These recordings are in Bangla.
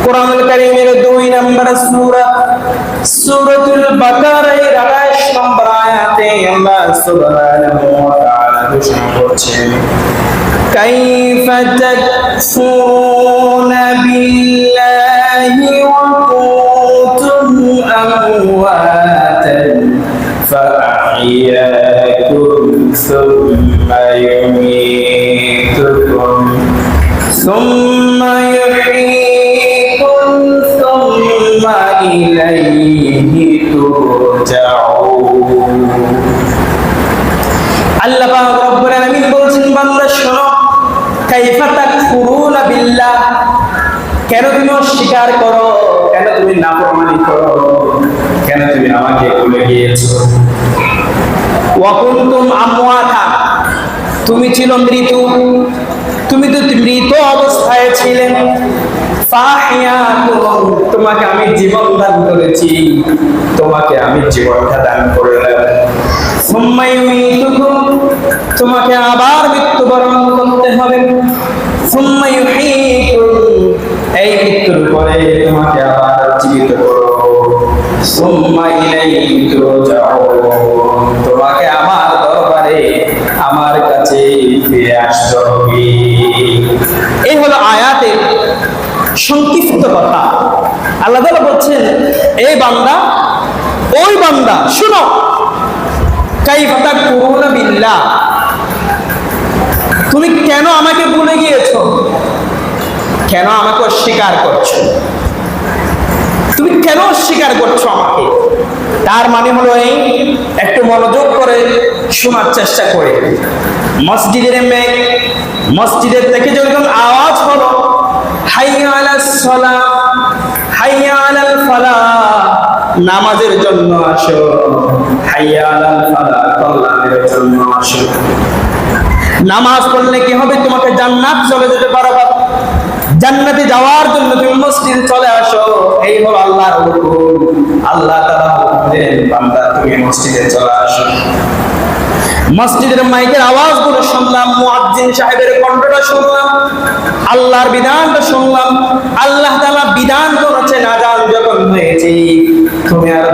কোরআনুল কারীমের 2 নম্বর সূরা সূরাতুল বাকারার 28 নম্বর আয়াতে আল্লাহ সুবহানাহু ওয়া তাআলা ঘোষণা করছেন, কাইফা তাকফুরুনা বিল্লাহি ওয়া কুনতুম আমওয়াতান فأحياكم ثم يميتكم ثم يحييكم ثم إليه ترجعون আল্লাহ পাক রব্বুল আলামিন বলছেন, বান্দা শোনো, কাইফা তাকফুরুনা বিল্লাহ, কেন তুমি অস্বীকার করো, কেন তুমি নাফরমানি করো, কেন তুমি আমাকে ভুলে গিয়েছো। ওয়া কুনতুম আমওয়াতা, তুমি ছিল মৃত্যু, তুমি তো মৃত অবস্থায় ছিলে। ফাহিয়াকুম, তোমাকে আমি জীবন দান করেছি, তোমাকে আমি জীবনটা দান করলাম। সুম্মা ইউমীতুকুম, তোমাকে আবার মৃত্যুবরণ করতে হবে। সুম্মা ইউহয়ীকুম, এই মৃত্যুর পরে তোমাকে আবার জীবিত করব। সুম্মা ইলাইহি তুরজাউন, তোমাকে আমার দরবারে আমার কাছে ফিরে আসতে হবে। এই হলো আয়াতের সংক্ষিপ্ত কথা। আল্লাহ তাআলা বলছেন, এই বান্দা, ওই বান্দা শুনো, কাইফা তাকফুরুনা বিল্লাহ, তুমি কেন আমাকে ভুলে গিয়েছো, কেন আমাকে অস্বীকার করছো, তুমি কেন অস্বীকার করছো আমাকে। তার মানে হলো এই, একটু মনোযোগ করে শোনার চেষ্টা করে। মসজিদের মেয়ে, মসজিদের থেকে যখন আওয়াজ হলো হাইয়া আলাস সালাহ, হাইয়া আলাল ফালাহ, নামাজের জন্য আসো, হাইয়া আলাল ফালাহ, কল্যাণের জন্য আসো। নামাজ পড়লে কি হবে, তোমাকে জান্নাত চলে যেতে পারবে। জান্নাতে যাওয়ার জন্য তুমি মসজিদে চলে আসো, এই হলো আল্লাহর হুকুম। আল্লাহ তাআলা বলেন, বান্দা তুমি মসজিদে চলে আসো। মসজিদের মাইকের আওয়াজগুলো শুনলাম, মুয়াজ্জিন সাহেবের কণ্ঠটা শুনলাম, আল্লাহর বিধানটা শুনলাম। আল্লাহ তাআলা বিধান করেছেন, আযান যখন হয়েছে তুমি আর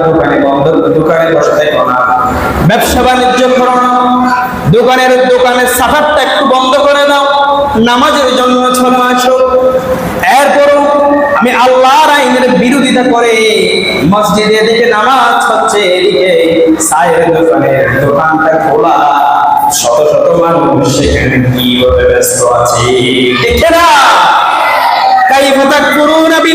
দোকানে বসে থেকো না, ব্যবসা বাণিজ্য করো না, দোকানের সাফারটা একটু বন্ধ করে দাও, নামাজের জন্য চলে আসো। এরপরও আমি আল্লাহর আইনের বিরোধিতা করে মসজিদে এদিকে নামাজ হচ্ছে, এদিকে চায়ের দোকানটা খোলা, শত শত মানুষ সেখানে কি ভাবে ব্যস্ত আছে, দেখে না। কাইফা তাকফুরুনা